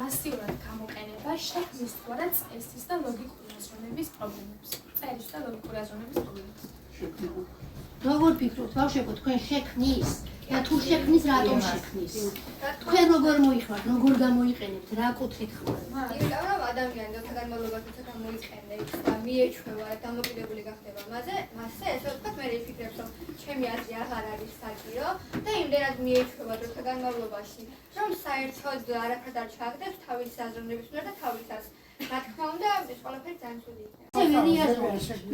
მასიურად გამოყენება შექმნის თუ არა წესის და ლოგიკური აზროვნების პრობლემებს. წერის და ლოგიკური აზროვნების პრობლემებს. როგორ ფიქრობთ, ბავშვებო, თქვენ შექმნის და თუ შექმნის, რატომ შექმნის? თქვენ როგორ მოიხმართ, როგორ გამოიყენებთ, რა კუთხით ხმართ? იმიტომ რომ ადამიანი როცა განმავლობაში როცა გამოიყენებს და მიეჩვევა და დამოკიდებული გახდება მასზე, ესე ვთქვათ, მე ვიფიქრებ, რომ ჩემი აზრი აღარ არის საჭირო და იმდენად მიეჩვევა როცა განმავლობაში, რომ საერთოდ არაფრად არ ჩააგდებს თავის აზროვნების მიერ და თავის აზრს. რა თქმა უნდა, ეს ყველაფერი ძალიან ცუდი იქნება.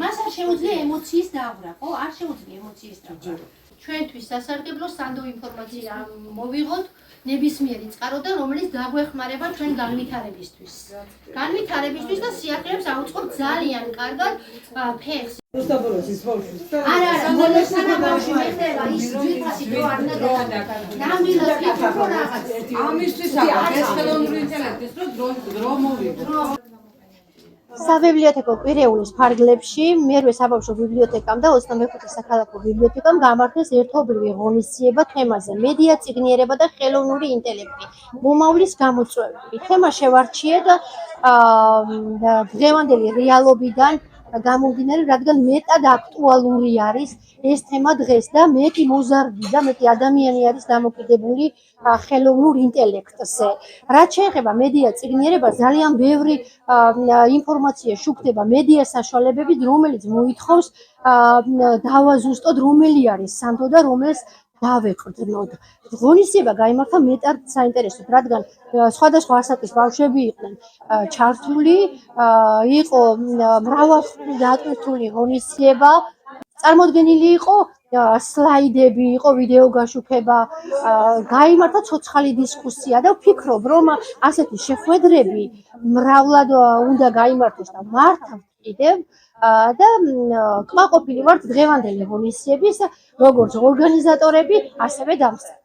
მას არ შეუძლია ემოციის დავრა, ხო? არ შეუძლია ემოციის დავრა. ჩვენთვის სასარგებლო სანდო ინფორმაცია მოვიღოთ ნებისმიერი წყაროდან, რომელიც დაგვეხმარება ჩვენ განვითარებისთვის. განვითარებისთვის და სიახლეებს აუწყობთ ძალიან კარგად ფეხს. არა, მოლესანა ბავშვი მეხდება ის ძირფასი დრო არ უნდა გადაგაკეთო. ნამდვილად ფიქრობ რომ რაღაც. ამისთვის აქვს ეს ხელოვნური ინტელექტის დრო მოვიდა. საბიბლიოთეკო კვირეულის ფარგლებში მერვე საბავშვო ბიბლიოთეკამ და 25 საქალაქო ბიბლიოთეკამ გამართეს ერთობლივი ღონისძიება თემაზე მედია, წიგნიერება და ხელოვნური ინტელექტი. მომავლის გამოწვევები. თემა შევარჩიეთ დღევანდელი რეალობიდან გამომდინარე, რადგან მეტად აქტუალური არის ეს თემა დღეს და მეტი მოზარდი და მეტი ადამიანი არის დამოკიდებული ხელოვნურ ინტელექტზე. რაც შეეხება მედია წიგნიერებას, ძალიან ბევრი ინფორმაცია შუქდება მედია საშუალებებით, რომელიც მოითხოვს დავაზუსტოთ, რომელი არის სანდო და რომელს დავეყრდნოთ. ღონისძიება გაიმართა მეტად საინტერესოდ, რადგან სხვადასხვა ასაკის ბავშვები იყვნენ ჩართული, იყო მრავალწლოვანი დატვირთული ღონისძიება, წარმოდგენილი იყო სლაიდები, იყო ვიდეო გაშუქება, გაიმართა ცოცხალი დისკუსია და ვფიქრობ, რომ ასეთი შეხვედრები მრავლად უნდა გაიმართოს და მართავთ კიდევ და კმაყოფილი ვართ დღევანდელი ღონისძიების როგორც ორგანიზატორები, ასევე დამსწრები.